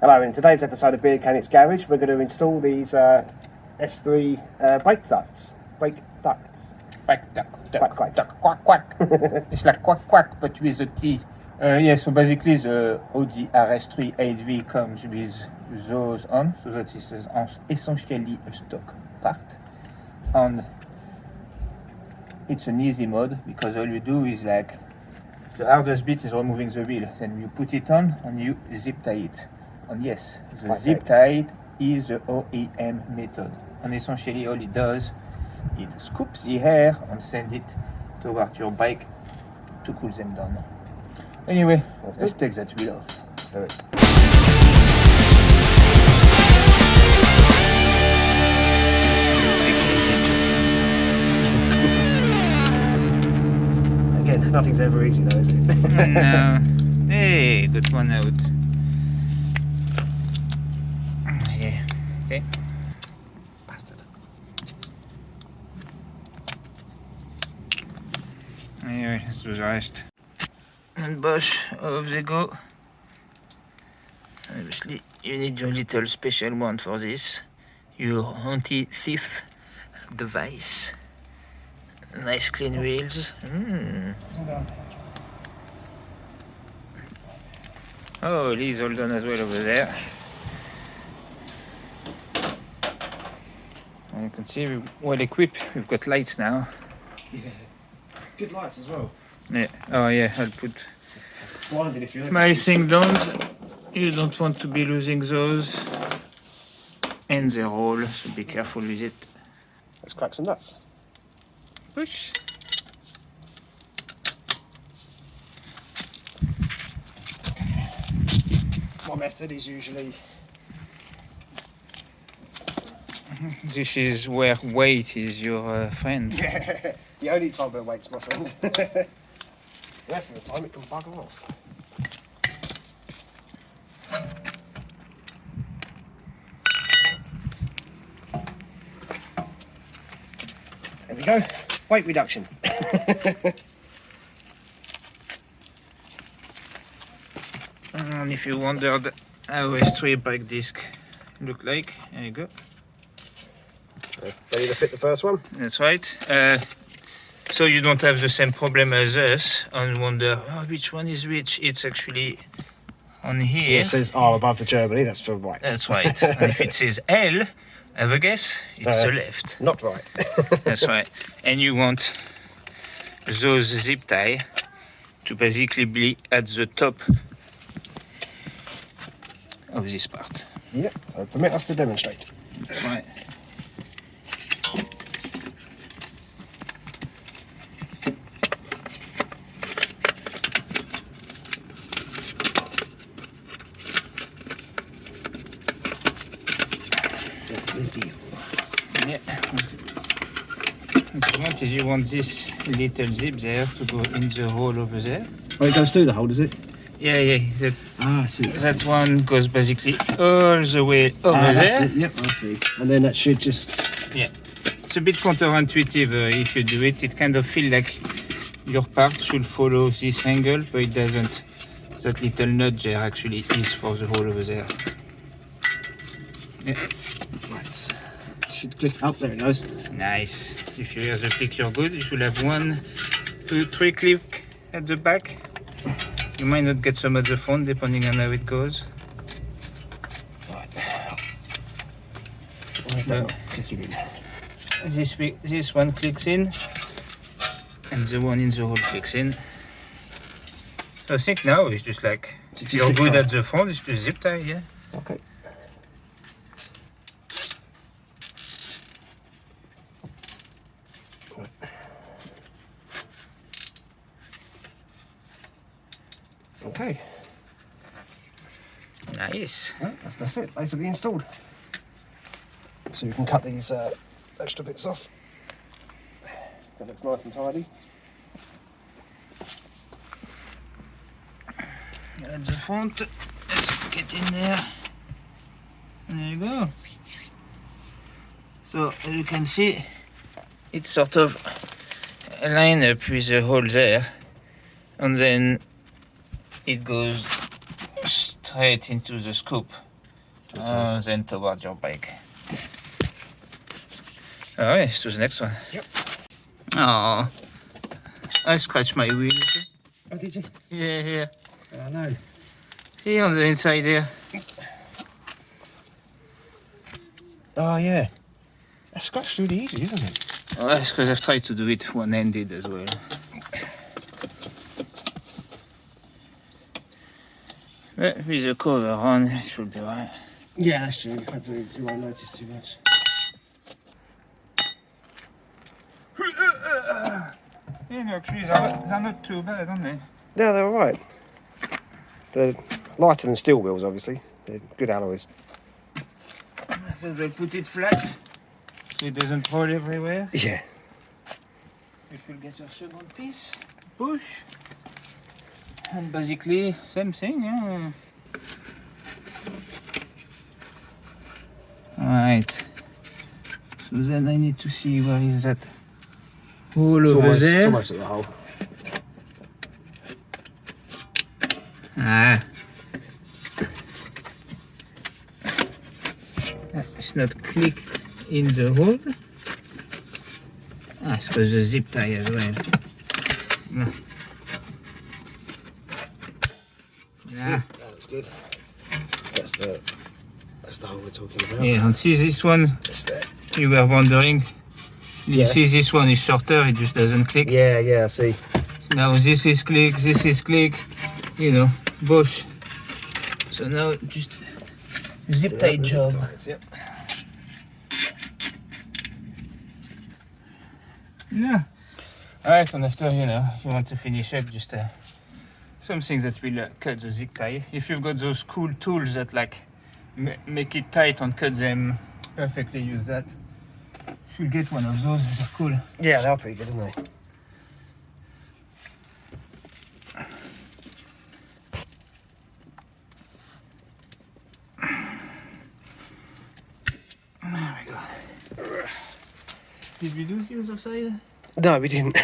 Hello, in today's episode of Beer Mechanic's Garage, we're going to install these S3 brake ducts. Brake ducts. Quack, duck, Quack, quack. duck, quack, quack. It's like quack, quack, but with a T. Yeah, so basically the Audi RS3 A3 comes with those on, so that is essentially a stock part. And it's an easy mode, because all you do is like, the hardest bit is removing the wheel. Then you put it on and you zip tie it. And yes, the zip tie is the OEM method. And essentially all it does, it scoops the air and sends it towards your bike to cool them down. Anyway, let's take that wheel off. Do it. Again, nothing's ever easy though, is it? No. Hey, got one out. Yeah. Okay. Bastard. Anyway, let's do the rest. And Bosch, off they go. Obviously, you need your little special one for this. Your anti-thief device. Nice clean wheels. Oh, Lee's all done as well over there. And you can see we're well equipped. We've got lights now. Yeah. Good lights as well. Yeah. Oh yeah, I'll put Blinded if you my thing down. You don't want to be losing those. And they're all, so be careful with it. Let's crack some nuts. Push. My method is usually This is where weight is your friend. the only time where weight's my friend. The rest of the time it can bugger off. There we go. Weight reduction. And if you wondered how S3 brake disc look like, there you go. Ready to fit the first one? That's right. So you don't have the same problem as us and wonder which one is which. It's actually on here. It says R above the Germany, that's for right. That's right. And if it says L, have a guess, it's the left. Not right. That's right. And you want those zip tie to basically be at the top of this part. Yep, so permit us to demonstrate. That's right. Is the Yeah. What you want is you want this little zip there to go in the hole over there. Oh, it goes through the hole, does it? Yeah, yeah. I see. That one goes basically all the way over there. That's it. Yep, I see. And then that should just... Yeah. It's a bit counterintuitive if you do it. It kind of feels like your part should follow this angle, but it doesn't. That little nudge there actually is for the hole over there. Yeah. Right. Should click up. There it goes. Nice. If you hear the click, you're good. You should have 1, 2, 3 click at the back. You might not get some at the front, depending on how it goes. Right. Where's that one? Click it in. This one clicks in, and the one in the hole clicks in. So I think now it's just like, if you're good at the front, it's just zip tie, yeah? Okay. Okay. Nice. Right, that's it. Basically installed. So you can cut these extra bits off. So it looks nice and tidy. At the front, let's get in there. There you go. So as you can see, it's sort of line up with the hole there, and then it goes straight into the scoop Then towards your brake. Alright, let's do the next one. Yep. Oh, I scratched my wheel. Oh, did you? Yeah. I know. See on the inside there. Oh, yeah. That scratched really easy, isn't it? Oh, that's because I've tried to do it one-handed as well. But with the cover on, it should be right. Yeah, that's true. Hopefully you won't notice too much. Yeah, no, actually, they're not too bad, aren't they? Yeah, they're all right. They're lighter than steel wheels, obviously. They're good alloys. So they'll put it flat, so it doesn't roll everywhere. Yeah. You should get your second piece, push, and basically same thing, yeah. Alright, so then I need to see where is that hole over there. It's almost at the hole. Ah. It's not clicked in the hole. Ah, it's because the zip tie as well. No. Yeah. That's good. So that's the hole we're talking about. Yeah, and see this one, Just there. you were wondering. You Yeah. see this one is shorter, it just doesn't click. Yeah, I see. Now this is click, you know, both. So now just zip tie job. Yep. Yeah. Alright, and after, you know, you want to finish up just something that will cut the zip tie. If you've got those cool tools that like make it tight and cut them perfectly, use that. You should get one of those, they're cool. Yeah, they're pretty good, aren't they? There we go. Did we do the other side? No, we didn't.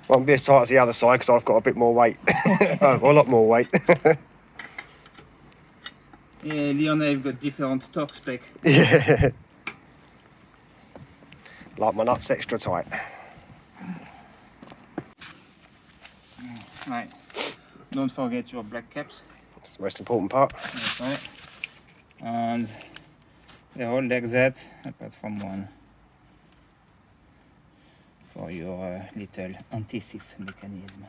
Won't be as tight as the other side because I've got a bit more weight. Oh, a lot more weight. Yeah, Leon and I have got different torque spec. Yeah. Like my nuts extra tight. Right. Don't forget your black caps. That's the most important part. That's right. And they're all like that, apart from one. For your little anti-thief mechanism.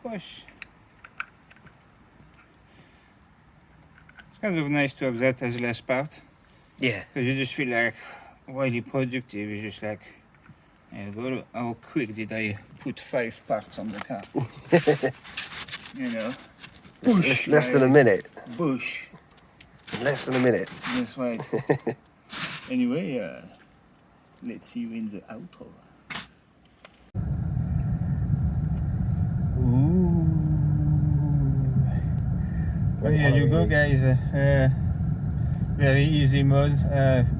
Push. It's kind of nice to have that as last part. Yeah. Because you just feel like really productive. It's just like, how quick did I put 5 parts on the car? You know. Less than a minute. Bush. Less than a minute. That's right. Anyway, let's see you in the outro. Ooh. Well, here you go, guys. Very easy mode.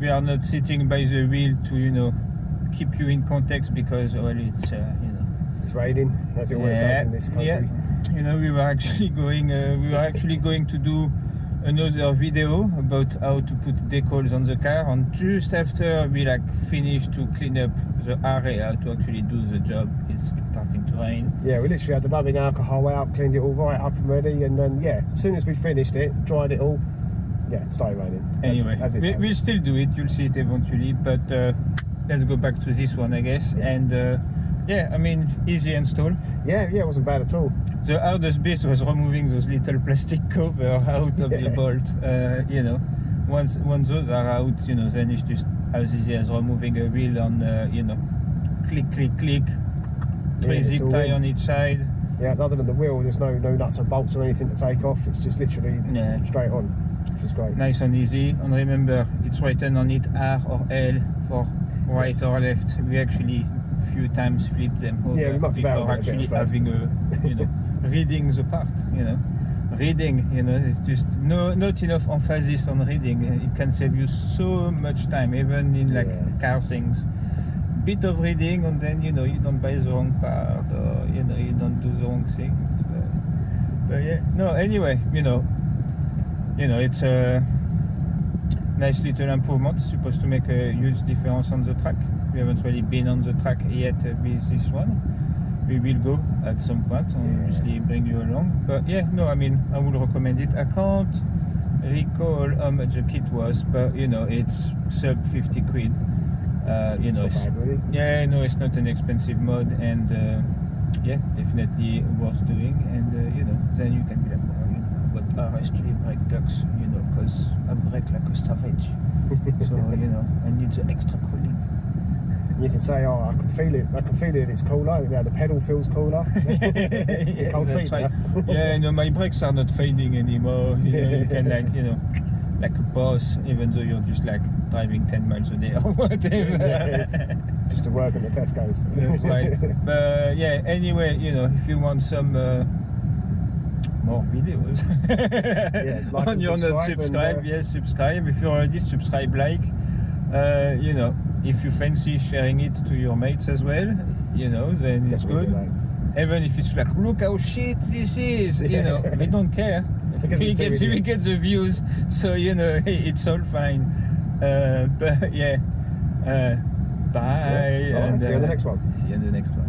We are not sitting by the wheel to, you know, keep you in context because, well, it's, you know. It's raining, as it always does in this country. Yeah. You know, we were actually going to do another video about how to put decals on the car, and just after we like finished to clean up the area to actually do the job, it's starting to rain. Yeah, we literally had the rubbing alcohol out, cleaned it all right up and ready, and then yeah, as soon as we finished it, dried it all, yeah, it started raining. Anyway, we'll still do it, you'll see it eventually, but let's go back to this one, I guess. Yes. And yeah, I mean, easy install. Yeah, it wasn't bad at all. The hardest bit was removing those little plastic cover out of the bolt. You know, once those are out, you know, then it's just as easy as removing a wheel on, you know, click, 3 zip tie on each side. Yeah, other than the wheel, there's no nuts and bolts or anything to take off. It's just literally straight on, which is great. Nice and easy. And remember, it's written on it R or L for right or left. We actually few times flip them over before actually having a, you know, reading the part, you know. Reading, you know, it's just not enough emphasis on reading. It can save you so much time, even in like car things. Bit of reading, and then, you know, you don't buy the wrong part, or, you know, you don't do the wrong wrong things. But yeah, no. Anyway, it's a nice little improvement. It's supposed to make a huge difference on the track. We haven't really been on the track yet with this one. We will go at some point and obviously bring you along. But yeah, no, I mean, I would recommend it. I can't recall how much the kit was, but it's sub 50 quid. It's not an expensive mod, and definitely worth doing. And then you can be like, what RS3 brake ducts, because I brake like a savage. So I need the extra cooling. You can say, oh, I can feel it, it's cooler, the pedal feels cooler. You can't feel right. Yeah, my brakes are not fading anymore. You can like a boss, even though you're just like driving 10 miles a day or whatever. Just to work on the Tesco's. That's right. But yeah, anyway, if you want some more videos like and you're not subscribed, subscribe. If you're already subscribed, if you fancy sharing it to your mates as well, then it's good. Even if it's like, look how shit this is, we don't care. We get the views, so it's all fine. But yeah, bye. Yeah. And see you on the next one. See you on the next one.